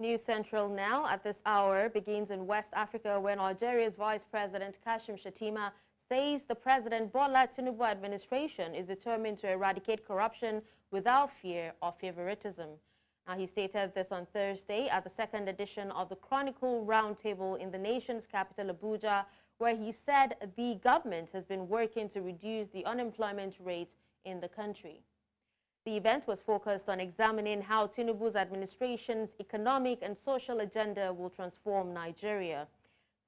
News Central now at this hour begins in West Africa, where Nigeria's Vice President Kashim Shettima says the President Bola Tinubu administration is determined to eradicate corruption without fear or favoritism. Now, he stated this on Thursday at the second edition of the Chronicle Roundtable in the nation's capital, Abuja, where he said the government has been working to reduce the unemployment rate in the country. The event was focused on examining how Tinubu's administration's economic and social agenda will transform Nigeria.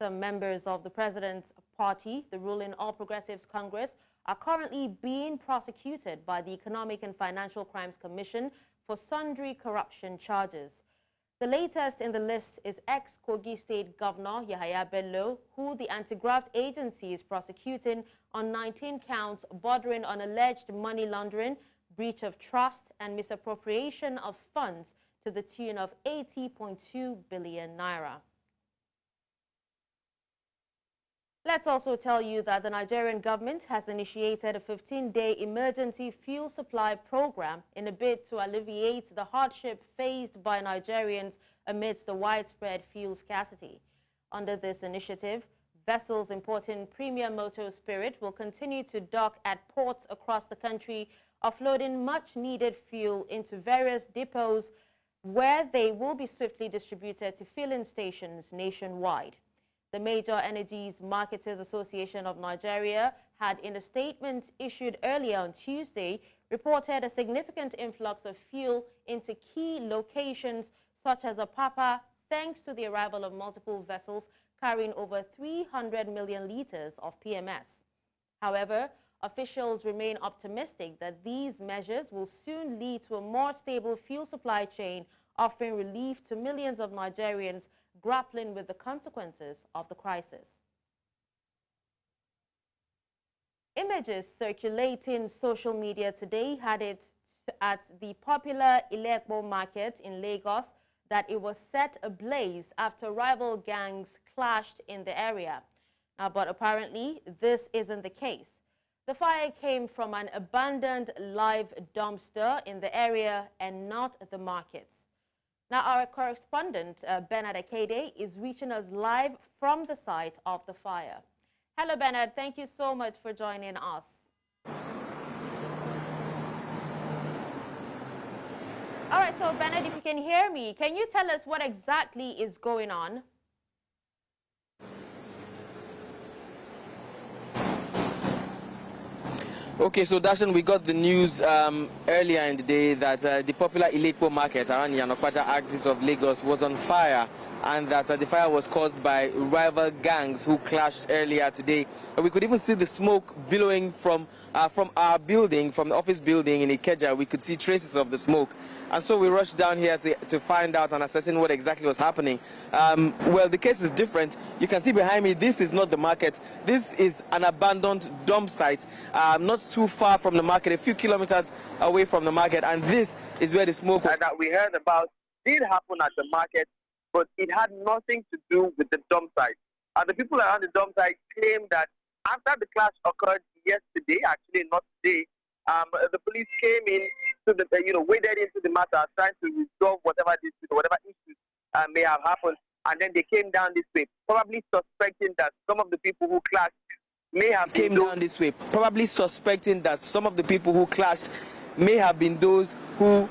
Some members of the president's party, the ruling All Progressives Congress, are currently being prosecuted by the Economic and Financial Crimes Commission for sundry corruption charges. The latest in the list is ex-Kogi State Governor Yahaya Bello, who the anti-graft agency is prosecuting on 19 counts bordering on alleged money laundering, breach of trust, and misappropriation of funds to the tune of 80.2 billion naira. Let's also tell you that the Nigerian government has initiated a 15-day emergency fuel supply program in a bid to alleviate the hardship faced by Nigerians amidst the widespread fuel scarcity. Under this initiative, vessels importing premium motor spirit will continue to dock at ports across the country, offloading much-needed fuel into various depots where they will be swiftly distributed to filling stations nationwide. The Major Energies Marketers Association of Nigeria had, in a statement issued earlier on Tuesday, reported a significant influx of fuel into key locations such as Apapa, thanks to the arrival of multiple vessels carrying over 300 million liters of PMS. However, officials remain optimistic that these measures will soon lead to a more stable fuel supply chain, offering relief to millions of Nigerians grappling with the consequences of the crisis. Images circulating social media today had it at the popular ILO Market in Lagos that it was set ablaze after rival gangs clashed in the area. But apparently, this isn't the case. The fire came from an abandoned live dumpster in the area and not the market. Now, our correspondent, Bernard Akede, is reaching us live from the site of the fire. Hello, Bernard. Thank you so much for joining us. All right, so Bernard, if you can hear me, can you tell us what exactly is going on? Okay, so Dashan, we got the news earlier in the day that the popular ILO Market around the Yanokwaja axis of Lagos was on fire, and that the fire was caused by rival gangs who clashed earlier today. We could even see the smoke billowing from our building, from the office building in Ikeja. We could see traces of the smoke. And so we rushed down here to find out and ascertain what exactly was happening. Well, the case is different. You can see behind me, this is not the market. This is an abandoned dump site, not too far from the market, a few kilometers away from the market. And this is where the smoke was. That we heard about did happen at the market, but it had nothing to do with the dump site. The people around the dump site claim that after the clash occurred yesterday, actually not today, the police came in to the, waded into the matter, trying to resolve whatever issues may have happened, and then they came down this way, probably suspecting that some of the people who clashed may have came down this way, probably suspecting that some of the people who clashed may have been those who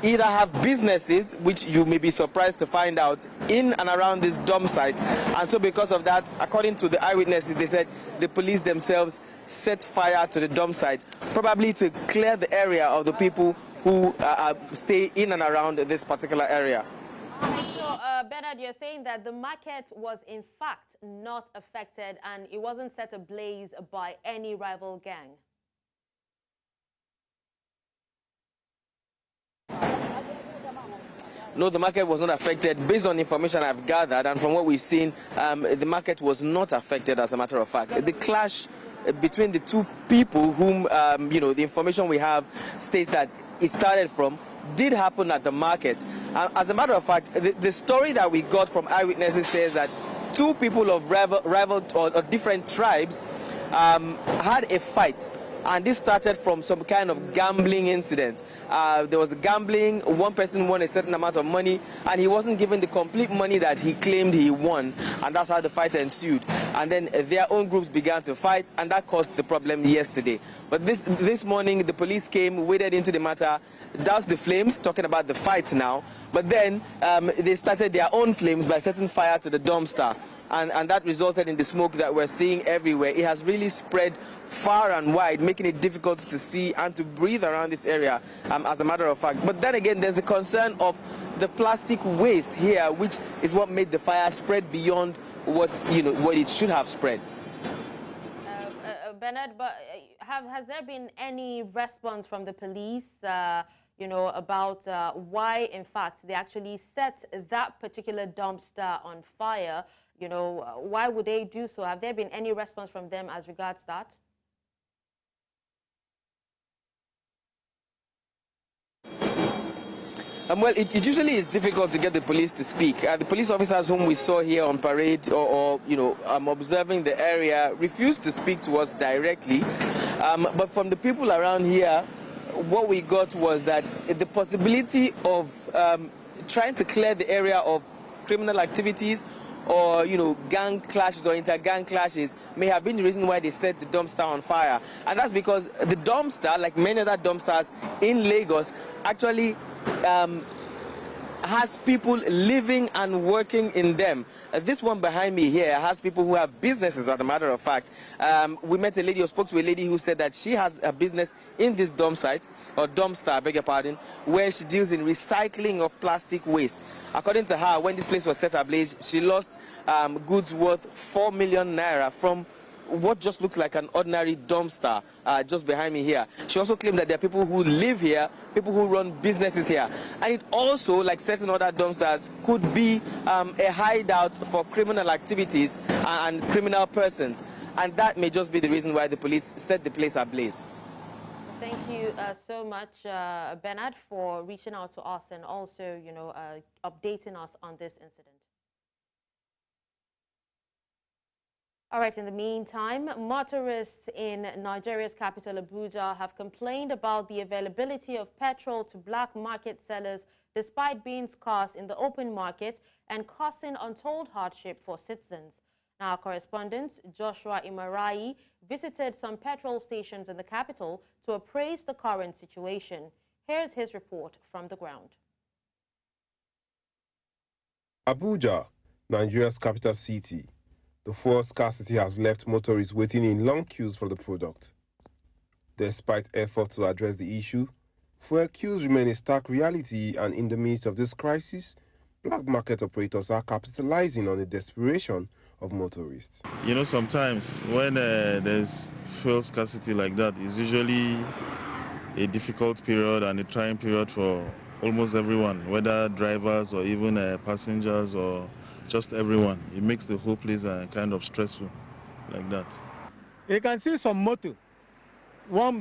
either have businesses, which you may be surprised to find out, in and around this dump site. And so because of that, according to the eyewitnesses, they said the police themselves set fire to the dump site, probably to clear the area of the people who stay in and around this particular area. So, Bernard, you're saying that the market was in fact not affected and it wasn't set ablaze by any rival gang? No, the market was not affected. Based on information I've gathered and from what we've seen, the market was not affected, as a matter of fact. The clash between the two people whom, the information we have states that it started from, did happen at the market. As a matter of fact, the story that we got from eyewitnesses says that two people of rival or different tribes had a fight And this started from some kind of gambling incident. There was gambling, one person won a certain amount of money, and he wasn't given the complete money that he claimed he won, and that's how the fight ensued. And then their own groups began to fight, and that caused the problem yesterday. But this morning, the police came, waded into the matter, doused the flames, talking about the fight now, but then they started their own flames by setting fire to the dumpster. And that resulted in the smoke that we're seeing everywhere. It has really spread far and wide, making it difficult to see and to breathe around this area, as a matter of fact. But then again, there's the concern of the plastic waste here, which is what made the fire spread beyond what it should have spread. Bernard, but has there been any response from the police, about why, in fact, they actually set that particular dumpster on fire? Why would they do so? Have there been any response from them as regards that? Well, it usually is difficult to get the police to speak. The police officers whom we saw here on parade or observing the area refused to speak to us directly. But from the people around here, what we got was that the possibility of trying to clear the area of criminal activities or gang clashes or inter-gang clashes may have been the reason why they set the dumpster on fire. And that's because the dumpster, like many other dumpsters in Lagos, actually has people living and working in them. This one behind me here has people who have businesses, as a matter of fact. We met a lady or spoke to a lady who said that she has a business in this dump site, or dumpster, I beg your pardon, where she deals in recycling of plastic waste. According to her, when this place was set ablaze, she lost goods worth 4 million naira from what just looks like an ordinary dumpster just behind me here. She also claimed that there are people who live here, people who run businesses here. And it also, like certain other dumpsters, could be a hideout for criminal activities and criminal persons. And that may just be the reason why the police set the place ablaze. Thank you so much, Bernard, for reaching out to us and also, updating us on this incident. All right, in the meantime, motorists in Nigeria's capital, Abuja, have complained about the availability of petrol to black market sellers despite being scarce in the open market and causing untold hardship for citizens. Now, our correspondent, Joshua Imarai, visited some petrol stations in the capital to appraise the current situation. Here's his report from the ground. Abuja, Nigeria's capital city. The fuel scarcity has left motorists waiting in long queues for the product. Despite efforts to address the issue, fuel queues remain a stark reality, and in the midst of this crisis, black market operators are capitalizing on the desperation of motorists. Sometimes when there's fuel scarcity like that, it's usually a difficult period and a trying period for almost everyone, whether drivers or even passengers or just everyone. It makes the whole place kind of stressful like that. You can see some motor,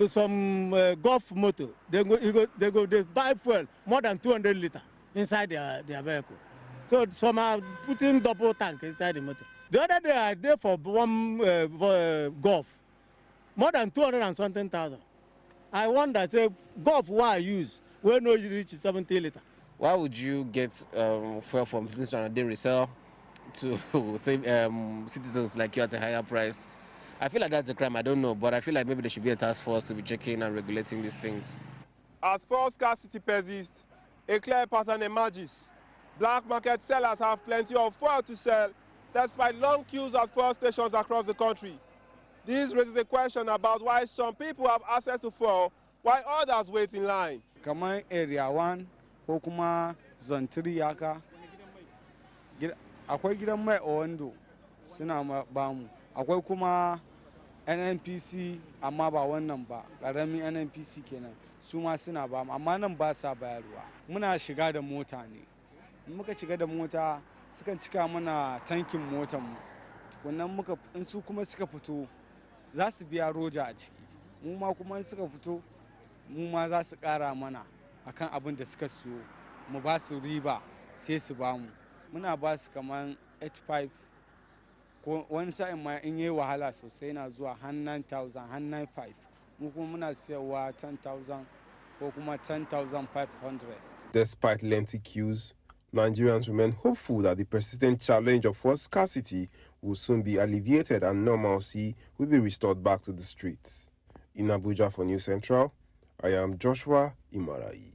some golf motor, they buy fuel more than 200 liters inside their vehicle. So some are putting double tank inside the motor. The other day I did for one golf, more than 200 and something thousand. I wonder, say, golf what I use, where no reach 70 liters. Why would you get fuel from this one and then resell to save citizens like you at a higher price? I feel like that's a crime. I don't know, but I feel like maybe there should be a task force to be checking and regulating these things. As fuel scarcity persists, a clear pattern emerges. Black market sellers have plenty of fuel to sell, despite long queues at fuel stations across the country. This raises a question about why some people have access to fuel while others wait in line. Come on, area 1. Ko kuma zone 3 haka akwai gidan mai Owando suna ba mu, akwai kuma NNPC amma ba wannan ba, karamin NNPC kenan, su ma suna ba mu, amma nan ba sa bayarwa. Muna shiga da mota ne, muka shiga da mota sukan cika mana tankin motar mu, tukunnan in su kuma suka fito za su biya roja a ciki, mu ma kuma in suka fito mu ma za su kara mana akan abin da suka siyo, mu ba su riba sai su ba mu. Muna ba su kaman 85 ko wani sa'in ma in yi wahala sosai na zuwa 9,000 95 mu kuma muna siyarwa 10,000 ko kuma 10,500. Despite lengthy queues, Nigerians remain hopeful that the persistent challenge of fuel scarcity will soon be alleviated and normalcy will be restored back to the streets. In Abuja for News Central, I am Joshua Imarai.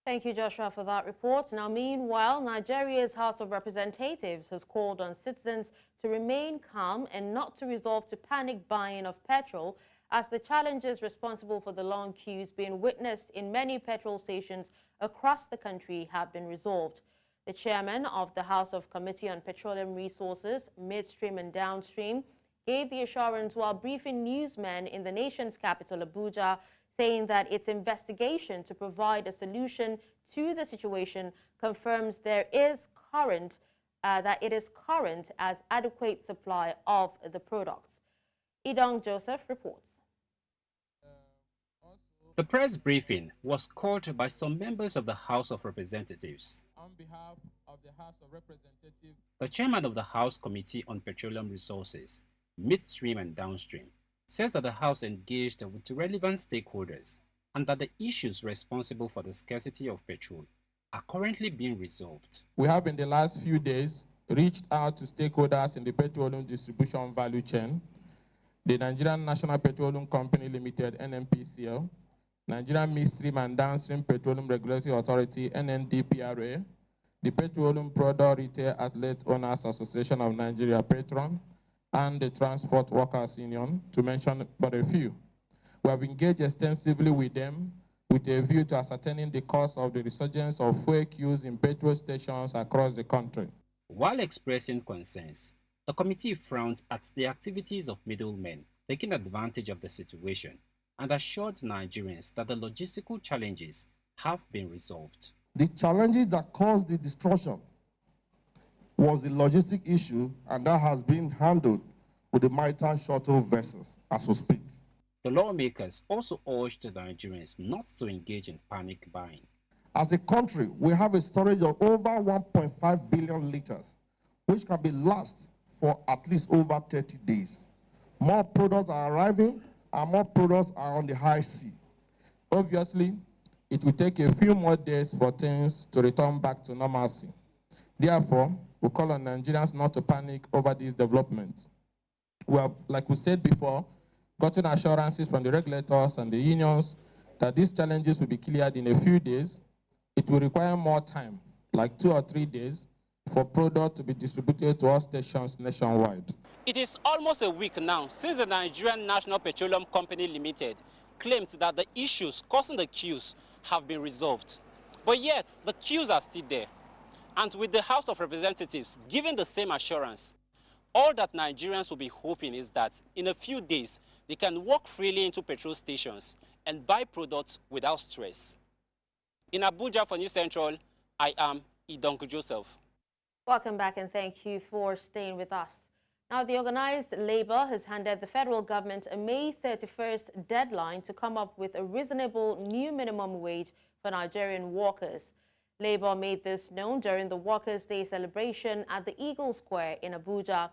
Thank you, Joshua, for that report. Now, meanwhile, Nigeria's House of Representatives has called on citizens to remain calm and not to resort to panic buying of petrol, as the challenges responsible for the long queues being witnessed in many petrol stations across the country have been resolved. The chairman of the House of Committee on Petroleum Resources, Midstream and Downstream, gave the assurance while briefing newsmen in the nation's capital, Abuja, saying that its investigation to provide a solution to the situation confirms that it is current as adequate supply of the products. Idong Joseph reports. The press briefing was called by some members of the House of Representatives. On behalf of the House of Representatives, the chairman of the House Committee on Petroleum Resources, Midstream and Downstream, says that the House engaged with relevant stakeholders and that the issues responsible for the scarcity of petrol are currently being resolved. We have in the last few days reached out to stakeholders in the petroleum distribution value chain, the Nigerian National Petroleum Company Limited, NNPCL, Nigerian Midstream and Downstream Petroleum Regulatory Authority, NNDPRA, the Petroleum Product Retail Outlet Owners Association of Nigeria, Petron, and the Transport Workers Union, to mention but a few. We have engaged extensively with them with a view to ascertaining the cause of the resurgence of fuel queues in petrol stations across the country. While expressing concerns, the committee frowned at the activities of middlemen taking advantage of the situation and assured Nigerians that the logistical challenges have been resolved. The challenges that caused the destruction was the logistic issue, and that has been handled with the maritime shuttle vessels as we speak. The lawmakers also urged the Nigerians not to engage in panic buying. As a country, we have a storage of over 1.5 billion liters, which can be last for at least over 30 days. More products are arriving, and more products are on the high sea. Obviously, it will take a few more days for things to return back to normalcy. Therefore, we call on Nigerians not to panic over these developments. We have, like we said before, gotten assurances from the regulators and the unions that these challenges will be cleared in a few days. It will require more time, like 2 or 3 days, for product to be distributed to all stations nationwide. It is almost a week now since the Nigerian National Petroleum Company Limited claimed that the issues causing the queues have been resolved. But yet, the queues are still there. And with the House of Representatives giving the same assurance, all that Nigerians will be hoping is that in a few days, they can walk freely into petrol stations and buy products without stress. In Abuja for News Central, I am Idong Joseph. Welcome back and thank you for staying with us. Now, the organized labor has handed the federal government a May 31st deadline to come up with a reasonable new minimum wage for Nigerian workers. Labour made this known during the Workers' Day celebration at the Eagle Square in Abuja.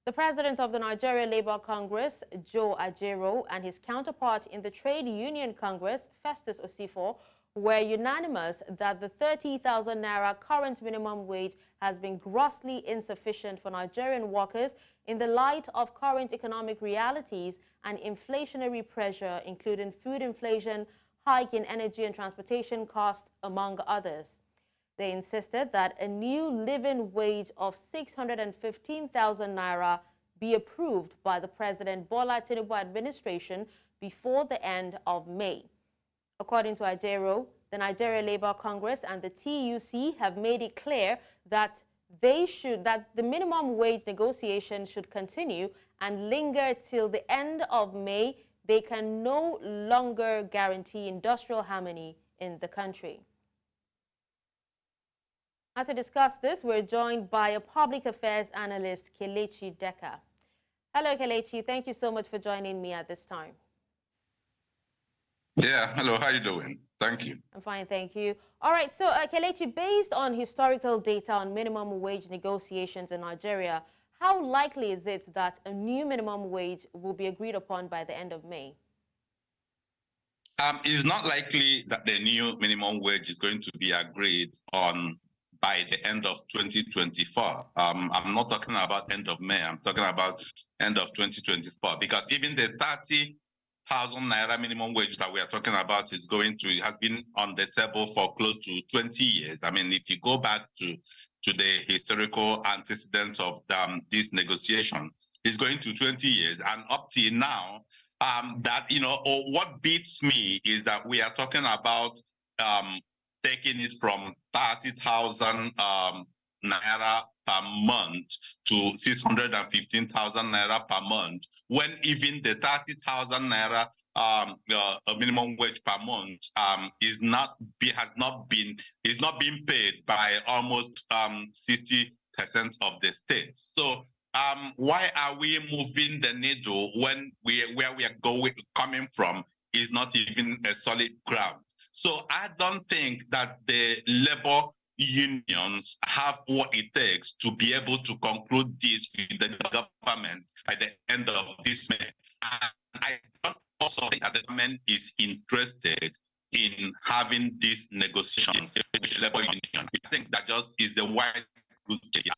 The president of the Nigeria Labour Congress, Joe Ajero, and his counterpart in the Trade Union Congress, Festus Osifo, were unanimous that the 30,000 naira current minimum wage has been grossly insufficient for Nigerian workers in the light of current economic realities and inflationary pressure, including food inflation, hike in energy and transportation costs, among others. They insisted that a new living wage of 615,000 naira be approved by the President Bola Tinubu administration before the end of May. According to Ajero, the Nigeria Labour Congress and the TUC have made it clear that the minimum wage negotiation should continue and linger till the end of May. They can no longer guarantee industrial harmony in the country. Now, to discuss this, we're joined by a public affairs analyst, Kelechi Deka. Hello, Kelechi. Thank you so much for joining me at this time. Yeah, hello, how are you doing? Thank you. I'm fine, thank you. All right, so Kelechi, based on historical data on minimum wage negotiations in Nigeria, How likely is it that a new minimum wage will be agreed upon by the end of May? It's not likely that the new minimum wage is going to be agreed on by the end of 2024. I'm not talking about end of May. I'm talking about end of 2024, because even the 30,000 naira minimum wage that we are talking about has been on the table for close to 20 years. I mean, if you go back to the historical antecedents of this negotiation, it's going to 20 years, and up till now, what beats me is that we are talking about taking it from 30,000 naira per month to 615,000 naira per month, when even the 30,000 naira minimum wage per month is not being paid by almost 60% of the states. So why are we moving the needle when where we are coming from is not even a solid ground? So I don't think that the labor unions have what it takes to be able to conclude this with the government by the end of this May. And I don't also think that the government is interested in having this negotiation with the labor union. I think that just is the wide good case.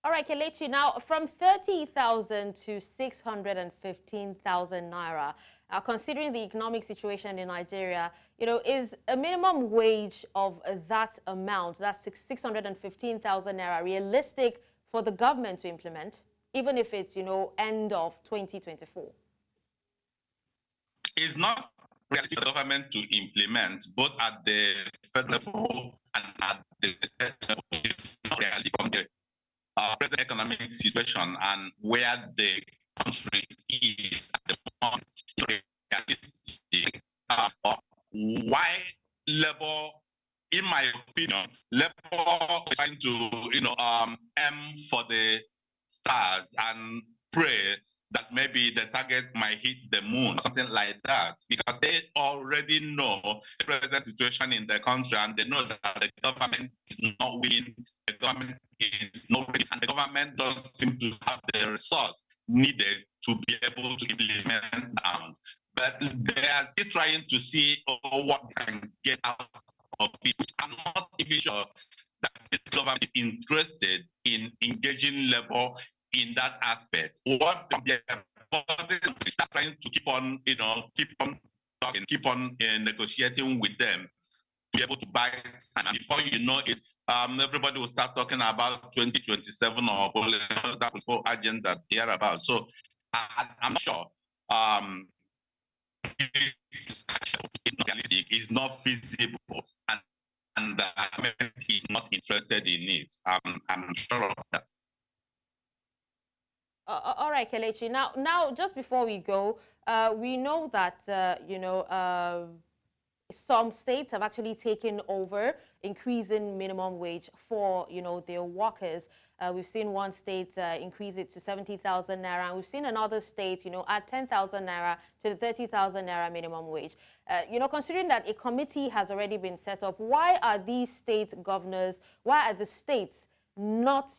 All right, Kelechi, now from 30,000 to 615,000 naira, considering the economic situation in Nigeria, is a minimum wage of that amount, that's 615,000 naira, realistic for the government to implement, even if it's, end of 2024? It's not realistic for the government to implement, both at the federal level and at the state level. It's not realistic from the present economic situation and where the country is at the moment. Why labor, in my opinion, labor is trying to aim for the stars and pray that maybe the target might hit the moon, something like that, because they already know the present situation in the country, and they know that the government is not winning, the government is not ready, and the government doesn't seem to have the resource needed to be able to implement down. But they are still trying to see what can get out of it. I'm not even sure that the government is interested in engaging labor in that aspect. What they're trying to keep on talking, keep on negotiating with them to be able to buy it. And before you know it, everybody will start talking about 2027 or that whole agenda here about. So I'm sure it's not realistic, it's not feasible, and the government is not interested in it. I'm sure of that. All right, Kelechi. Now, just before we go, we know that some states have actually taken over increasing minimum wage for their workers. We've seen one state increase it to 70,000 naira, and we've seen another state add 10,000 naira to the 30,000 naira minimum wage. Considering that a committee has already been set up, why are these state governors, why are the states not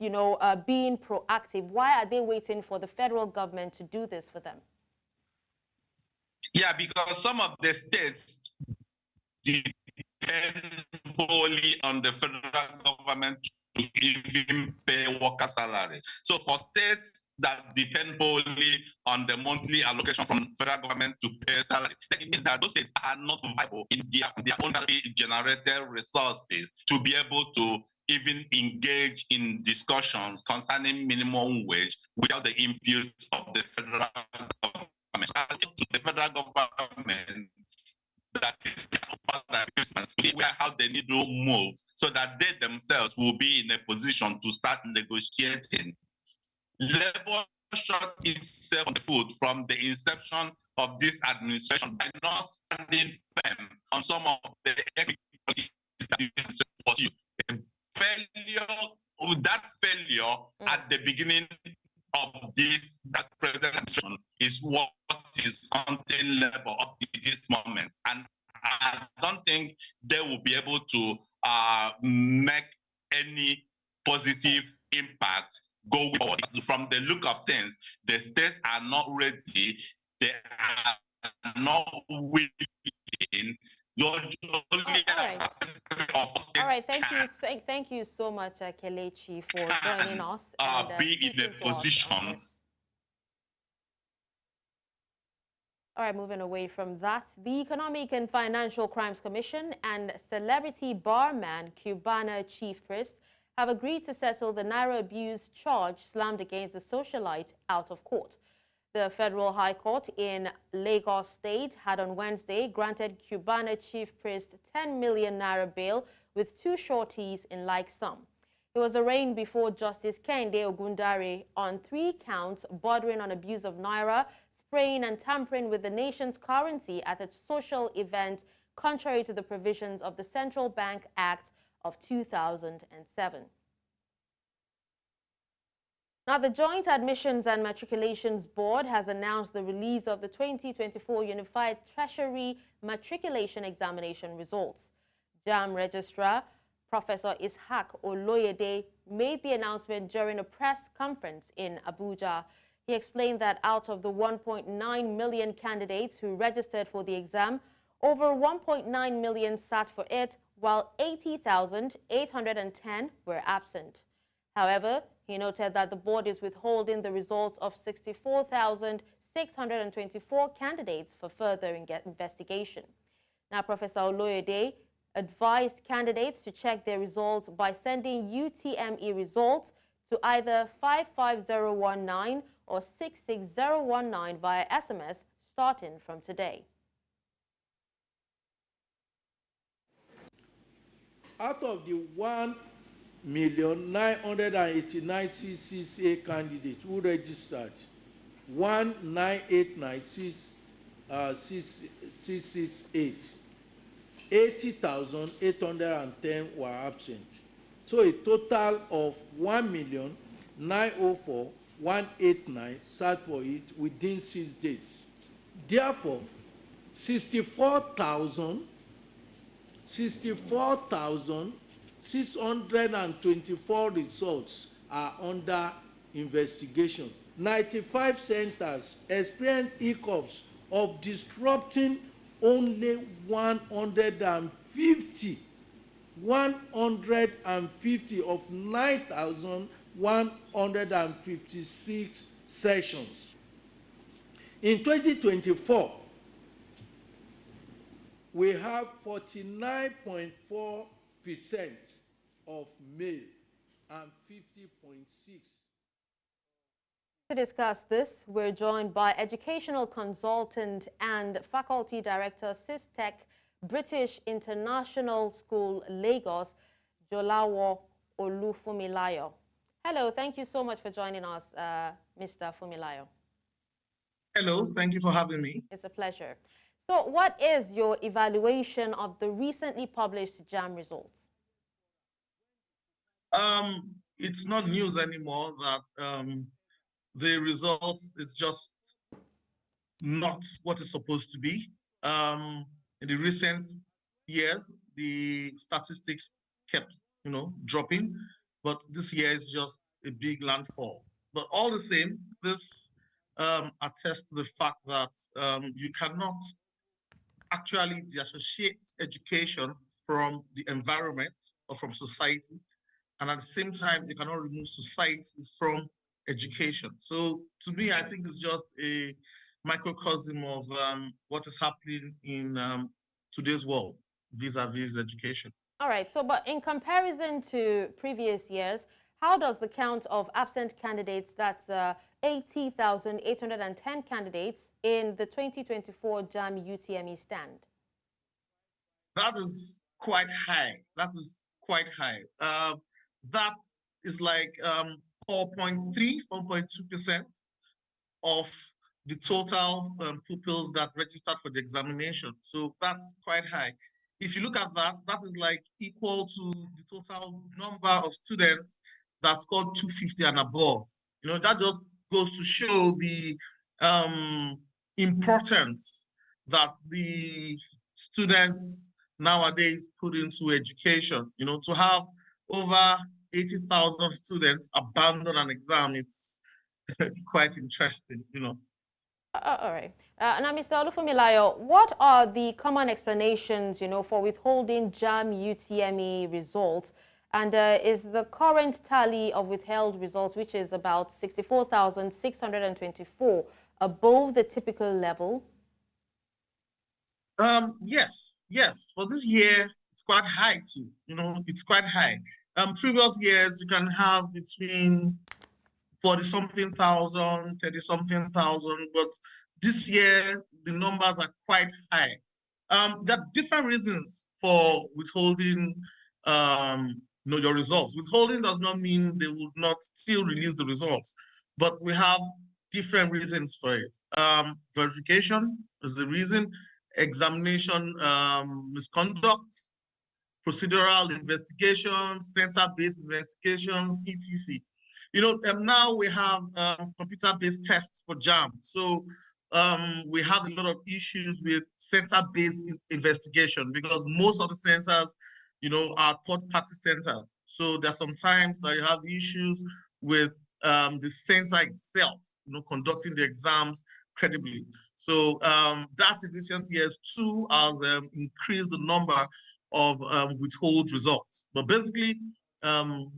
being proactive? Why are they waiting for the federal government to do this for them? Yeah, because some of the states depend wholly on the federal government to even pay worker salary. So for states that depend wholly on the monthly allocation from federal government to pay salaries, it means that those states are not viable in their own generated resources to be able to even engage in discussions concerning minimum wage without the input of the federal government. So the federal government that is how the needle moves, so that they themselves will be in a position to start negotiating. Labor shot itself on the foot from the inception of this administration by not standing firm on some of the policies that you. That failure at the beginning of that presentation is what is haunting labor up to this moment. And I don't think they will be able to make any positive impact go forward. From the look of things, the states are not ready. They are not willing. All right, thank you so much, Kelechi, for joining us. Be in a position. All right, moving away from that, the Economic and Financial Crimes Commission and celebrity barman Cubana chief priest have agreed to settle the Naira abuse charge slammed against the socialite out of court. The Federal High Court in Lagos State had on Wednesday granted Cubana chief priest 10 million Naira bail with two shorties in like sum. He was arraigned before Justice Kehinde Ogundare on 3 counts bordering on abuse of Naira, spraying and tampering with the nation's currency at a social event contrary to the provisions of the Central Bank Act of 2007. Now, the Joint Admissions and Matriculations Board has announced the release of the 2024 Unified Treasury Matriculation Examination results. JAMB Registrar Professor Ishaq Oloyede made the announcement during a press conference in Abuja. He explained that out of the 1.9 million candidates who registered for the exam, over 1.9 million sat for it, while 80,810 were absent. However, he noted that the board is withholding the results of 64,624 candidates for further investigation. Now, Professor Oloyede advised candidates to check their results by sending UTME results to either 55019 or 66019 via SMS starting from today. Out of the 1,989,668 candidates who registered, 1,989,668, 80,810 were absent. So a total of 1,904,189 sat for it within 6 days. Therefore, 64,624 results are under investigation. 95 centers experienced hiccups of disrupting only 150 of 9,156 sessions. In 2024, we have 49.4% of male and 50.6%. To discuss this, we're joined by educational consultant and faculty director, SysTech, British International School, Lagos, Jolawo Olufumilayo. Hello, thank you so much for joining us, Mr. Fumilayo. Hello, thank you for having me. It's a pleasure. So what is your evaluation of the recently published JAMB results? It's not news anymore that the results is just not what it's supposed to be. In the recent years, the statistics kept, dropping, but this year is just a big landfall. But all the same, this attests to the fact that you cannot actually dissociate education from the environment or from society. And at the same time, you cannot remove society from education. So to me, I think it's just a microcosm of what is happening in today's world vis-a-vis education. All right, so but in comparison to previous years, how does the count of absent candidates, that's 80,810 candidates, in the 2024 JAMB UTME stand? That is quite high. That is quite high. That is like 4.2% of the total pupils that registered for the examination. So that's quite high. If you look at that, that is like equal to the total number of students that scored 250 and above. That just goes to show the importance that the students nowadays put into education. To have over 80,000 students abandon an exam. It's quite interesting, you know. All right. Now, Mr. Olufunmilayo, what are the common explanations, for withholding JAM UTME results? And is the current tally of withheld results, which is about 64,624, above the typical level? Yes. For this year, it's quite high too. It's quite high. Previous years, you can have between 40-something thousand, 30-something thousand, but this year the numbers are quite high. There are different reasons for withholding your results. Withholding does not mean they would not still release the results, but we have different reasons for it. Verification is the reason, examination misconduct, procedural investigations, center-based investigations, etc. Now we have computer-based tests for JAM. So we have a lot of issues with center-based investigation because most of the centers, are third-party centers. So there are sometimes that you have issues with the center itself, conducting the exams credibly. So that in recent years too has increased the number of withhold results. But basically,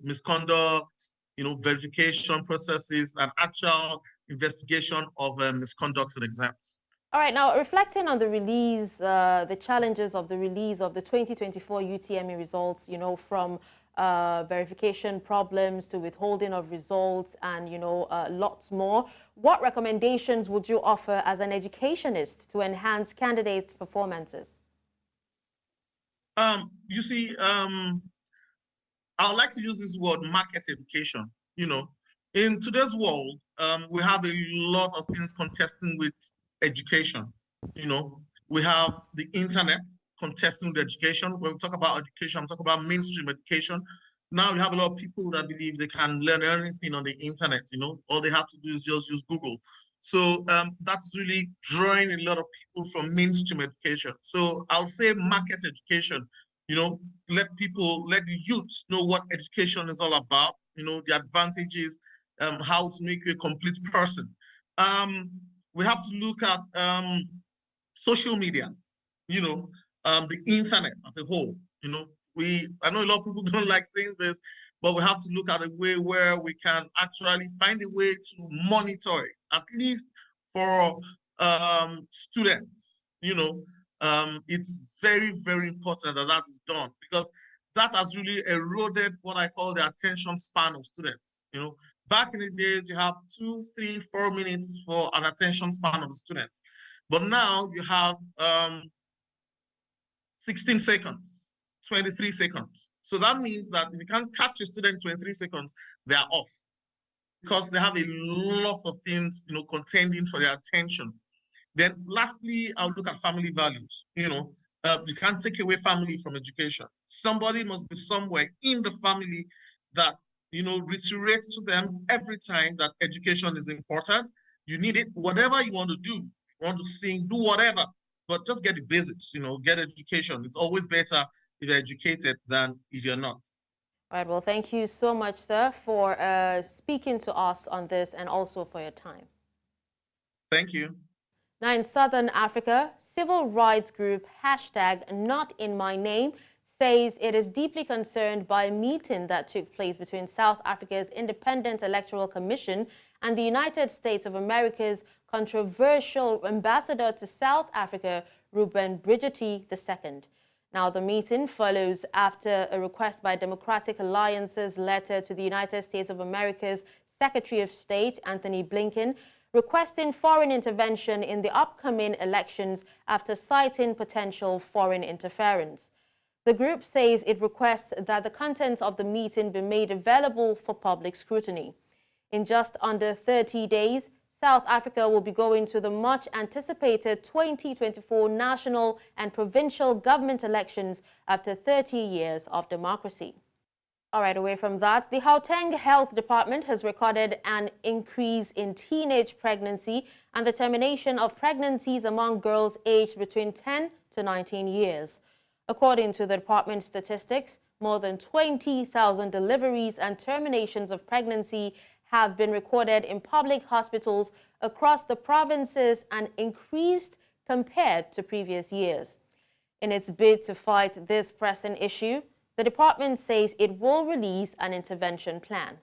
misconduct, verification processes, and actual investigation of misconduct in exams. All right, now reflecting on the release, the challenges of the release of the 2024 UTME results, from verification problems to withholding of results and, lots more. What recommendations would you offer as an educationist to enhance candidates' performances? You see, I would like to use this word market education. In today's world, we have a lot of things contesting with education. We have the internet contesting with education. When we talk about education, I'm talking about mainstream education. Now you have a lot of people that believe they can learn anything on the internet, all they have to do is just use Google. So that's really drawing a lot of people from mainstream education. So I'll say market education, let the youth know what education is all about, the advantages, how to make you a complete person. We have to look at social media, the internet as a whole. I know a lot of people don't like saying this, but we have to look at a way where we can actually find a way to monitor it, at least for students. It's very, very important that that is done because that has really eroded what I call the attention span of students. Back in the days, you have 2, 3, 4 minutes for an attention span of the student. But now you have 16 seconds, 23 seconds. So that means that if you can't catch a student in 23 seconds, they are off because they have a lot of things, contending for their attention. Then lastly, I'll look at family values. You can't take away family from education. Somebody must be somewhere in the family that, reiterates to them every time that education is important. You need it, whatever you want to do. You want to sing, do whatever, but just get the basics, get education. It's always better if you're educated than if you're not. All right, well, thank you so much, sir, for speaking to us on this and also for your time. Thank you. Now, in Southern Africa, civil rights group #NotInMyName says it is deeply concerned by a meeting that took place between South Africa's Independent Electoral Commission and the United States of America's controversial ambassador to South Africa, Ruben Bridgetti II. Now, the meeting follows after a request by Democratic Alliance's letter to the United States of America's Secretary of State, Anthony Blinken, requesting foreign intervention in the upcoming elections after citing potential foreign interference. The group says it requests that the contents of the meeting be made available for public scrutiny. In just under 30 days, South Africa will be going to the much-anticipated 2024 national and provincial government elections after 30 years of democracy. All right, away from that, the Gauteng Health Department has recorded an increase in teenage pregnancy and the termination of pregnancies among girls aged between 10 to 19 years. According to the department's statistics, More than 20,000 deliveries and terminations of pregnancy have been recorded in public hospitals across the provinces and increased compared to previous years. In its bid to fight this pressing issue, the department says it will release an intervention plan.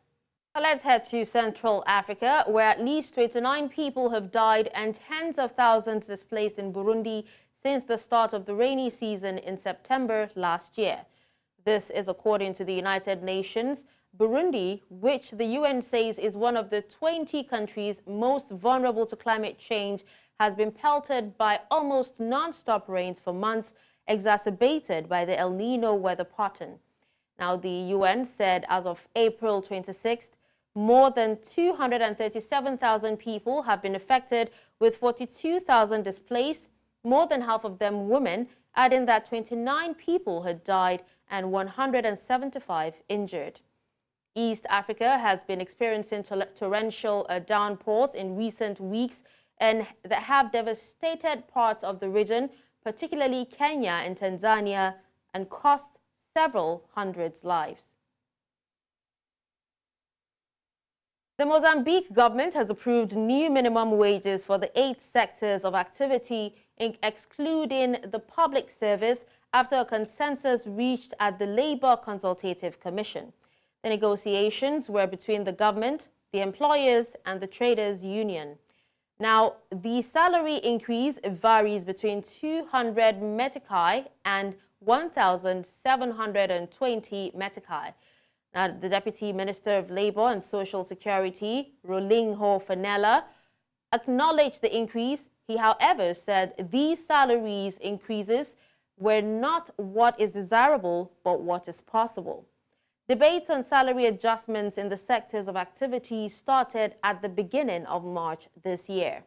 Now let's head to Central Africa, where at least 29 people have died and tens of thousands displaced in Burundi since the start of the rainy season in September last year. This is according to the United Nations. Burundi, which the UN says is one of the 20 countries most vulnerable to climate change, has been pelted by almost non-stop rains for months, exacerbated by the El Nino weather pattern. Now, the UN said as of April 26th, more than 237,000 people have been affected, with 42,000 displaced, more than half of them women, adding that 29 people had died and 175 injured. East Africa has been experiencing torrential downpours in recent weeks and that have devastated parts of the region, particularly Kenya and Tanzania, and cost several hundreds lives. The Mozambique government has approved new minimum wages for the 8 sectors of activity, excluding the public service, after a consensus reached at the Labour Consultative Commission. The negotiations were between the government, the employers, and the traders' union. Now, the salary increase varies between 200 metikai and 1,720 metikai. Now, the Deputy Minister of Labour and Social Security, Rolingho Fanella, acknowledged the increase. He, however, said these salaries increases were not what is desirable, but what is possible. Debates on salary adjustments in the sectors of activity started at the beginning of March this year.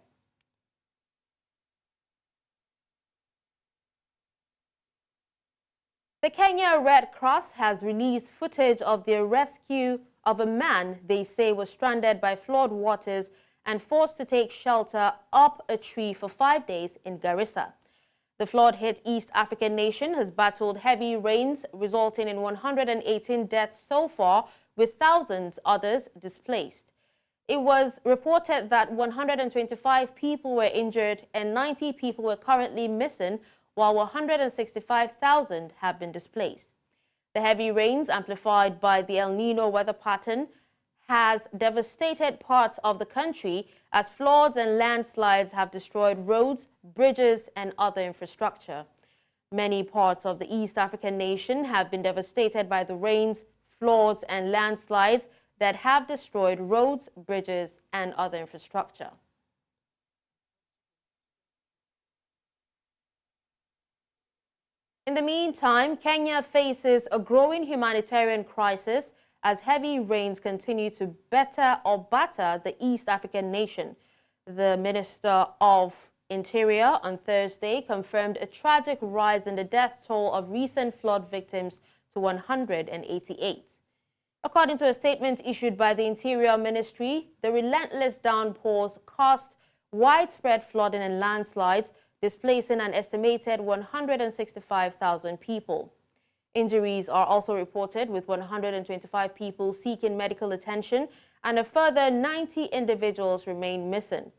The Kenya Red Cross has released footage of the rescue of a man they say was stranded by flood waters and forced to take shelter up a tree for 5 days in Garissa. The flood-hit East African nation has battled heavy rains, resulting in 118 deaths so far, with thousands others displaced. It was reported that 125 people were injured and 90 people were currently missing, while 165,000 have been displaced. The heavy rains, amplified by the El Nino weather pattern, has devastated parts of the country as floods and landslides have destroyed roads, bridges, and other infrastructure. Many parts of the East African nation have been devastated by the rains, floods, and landslides that have destroyed roads, bridges, and other infrastructure. In the meantime, Kenya faces a growing humanitarian crisis as heavy rains continue to batter the East African nation. The Minister of Interior on Thursday confirmed a tragic rise in the death toll of recent flood victims to 188. According to a statement issued by the Interior Ministry, the relentless downpours caused widespread flooding and landslides, displacing an estimated 165,000 people. Injuries are also reported, with 125 people seeking medical attention and a further 90 individuals remain missing.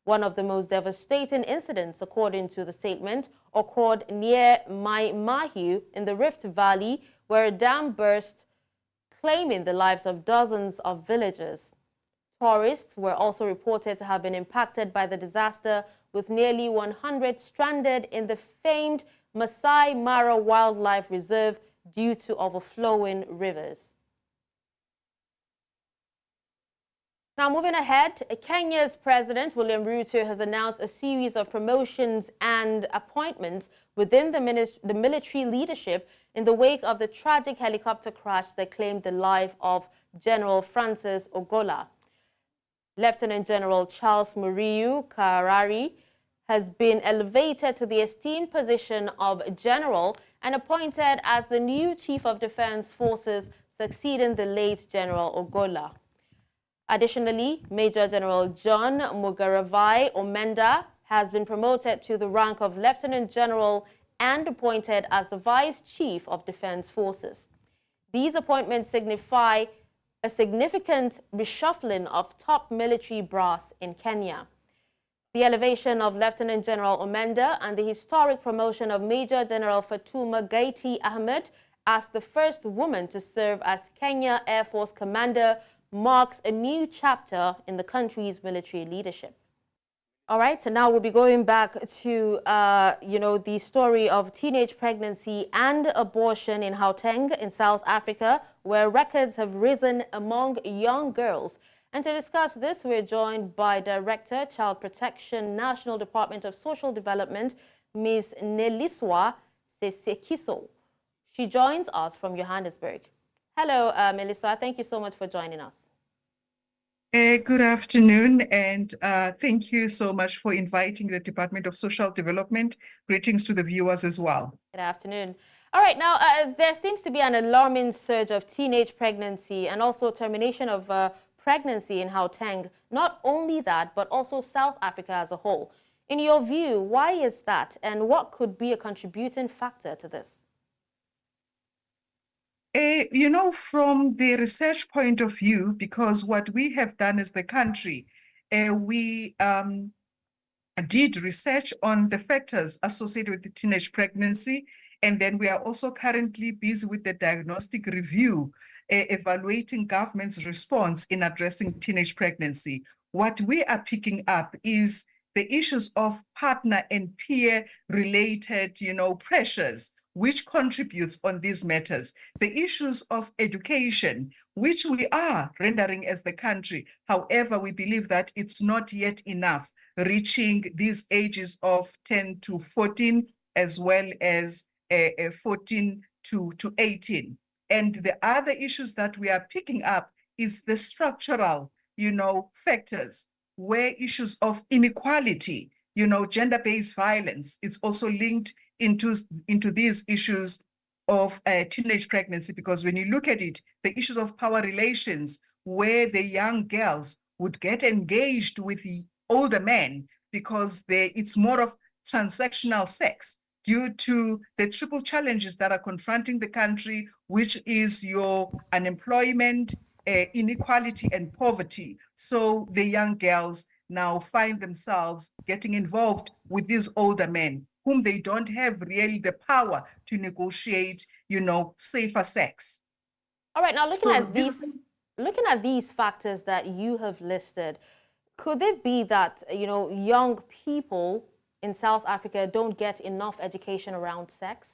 One of the most devastating incidents, according to the statement, occurred near Mai Mahiu in the Rift Valley, where a dam burst, claiming the lives of dozens of villagers. Tourists were also reported to have been impacted by the disaster, with nearly 100 stranded in the famed Masai Mara Wildlife Reserve due to overflowing rivers. Now, moving ahead, Kenya's President William Ruto has announced a series of promotions and appointments within the military leadership in the wake of the tragic helicopter crash that claimed the life of General Francis Ogola. Lieutenant General Charles Muriu Karari has been elevated to the esteemed position of general and appointed as the new Chief of Defense Forces, succeeding the late General Ogola. Additionally, Major General John Mugaravai Omenda has been promoted to the rank of Lieutenant General and appointed as the Vice Chief of Defense Forces. These appointments signify a significant reshuffling of top military brass in Kenya. The elevation of Lieutenant General Omenda and the historic promotion of Major General Fatuma Gaiti Ahmed as the first woman to serve as Kenya Air Force Commander marks a new chapter in the country's military leadership. All right, so now we'll be going back to, the story of teenage pregnancy and abortion in Gauteng in South Africa, where records have risen among young girls. And to discuss this, we're joined by Director, Child Protection, National Department of Social Development, Ms. Neliswa Sesekiso. She joins us from Johannesburg. Hello, Melissa. Thank you so much for joining us. Good afternoon, and thank you so much for inviting the Department of Social Development. Greetings to the viewers as well. Good afternoon. All right, now there seems to be an alarming surge of teenage pregnancy and also termination of pregnancy in Gauteng. Not only that, but also South Africa as a whole. In your view, why is that, and what could be a contributing factor to this? From the research point of view, because what we have done as the country, we did research on the factors associated with the teenage pregnancy, and then we are also currently busy with the diagnostic review, evaluating government's response in addressing teenage pregnancy. What we are picking up is the issues of partner and peer-related, pressures, which contributes on these matters, the issues of education, which we are rendering as the country. However, we believe that it's not yet enough, reaching these ages of 10 to 14, as well as 14 to 18. And the other issues that we are picking up is the structural, factors, where issues of inequality, gender-based violence, it's also linked into these issues of teenage pregnancy, because when you look at it, the issues of power relations, where the young girls would get engaged with the older men because it's more of transactional sex due to the triple challenges that are confronting the country, which is your unemployment, inequality, and poverty. So the young girls now find themselves getting involved with these older men, whom they don't have really the power to negotiate, safer sex. All right, now looking at these factors that you have listed, could it be that, young people in South Africa don't get enough education around sex?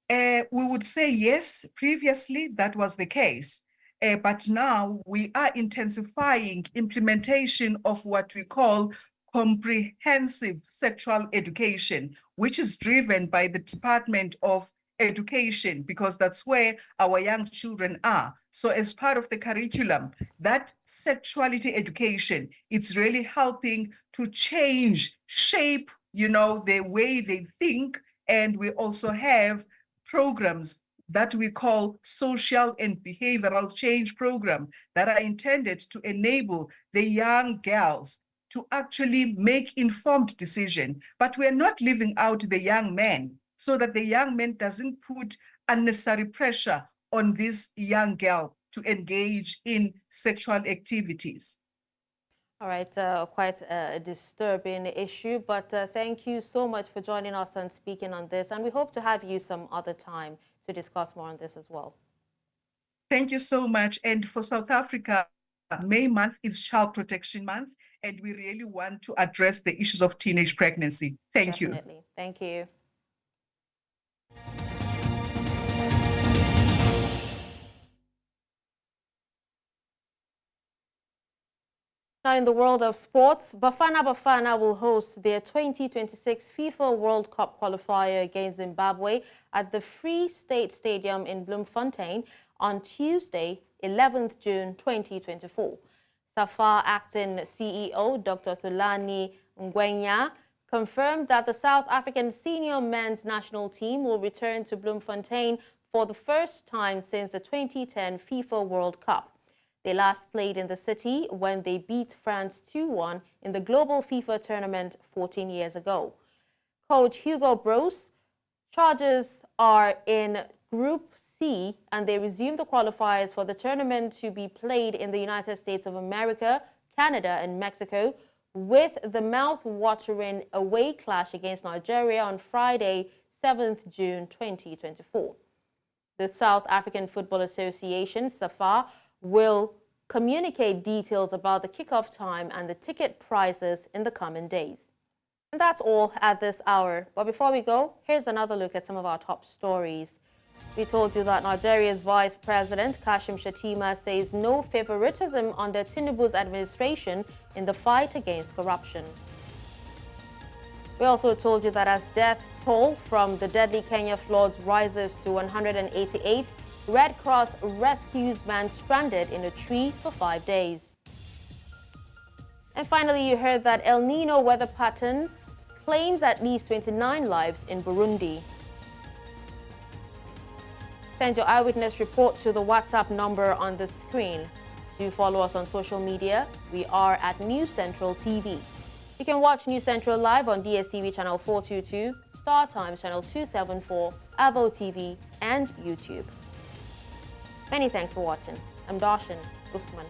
We would say yes. Previously, that was the case. But now we are intensifying implementation of what we call comprehensive sexual education, which is driven by the Department of Education, because that's where our young children are. So as part of the curriculum, that sexuality education, it's really helping to shape, the way they think. And we also have programs that we call social and behavioral change program that are intended to enable the young girls to actually make informed decision. But we're not leaving out the young men, so that the young man doesn't put unnecessary pressure on this young girl to engage in sexual activities. All right, quite a disturbing issue, but thank you so much for joining us and speaking on this, and we hope to have you some other time to discuss more on this as well. Thank you so much. And for South Africa, May month is Child Protection Month, and we really want to address the issues of teenage pregnancy. Thank you. Definitely. Thank you. Now, in the world of sports, Bafana will host their 2026 FIFA World Cup qualifier against Zimbabwe at the Free State Stadium in Bloemfontein on Tuesday, 11th June 2024. SAFA acting CEO Dr. Thulani Ngwenya confirmed that the South African senior men's national team will return to Bloemfontein for the first time since the 2010 FIFA World Cup. They last played in the city when they beat France 2-1 in the global FIFA tournament 14 years ago. Coach Hugo Broos charges are in Group C, and they resumed the qualifiers for the tournament to be played in the United States of America, Canada, and Mexico, with the mouth-watering away clash against Nigeria on Friday, 7th June 2024. The South African Football Association, SAFA, will communicate details about the kickoff time and the ticket prices in the coming days. And that's all at this hour. But before we go, here's another look at some of our top stories. We told you that Nigeria's Vice President Kashim Shettima says no favoritism under Tinubu's administration in the fight against corruption. We also told you that as death toll from the deadly Kenya floods rises to 188, Red Cross rescues man stranded in a tree for 5 days. And finally, you heard that El Nino weather pattern claims at least 29 lives in Burundi. Send your eyewitness report to the WhatsApp number on the screen. Do follow us on social media. We are at News Central TV. You can watch News Central live on DSTV channel 422, Star Times channel 274, Avo TV, and YouTube. Many thanks for watching. I'm Darshan Usman.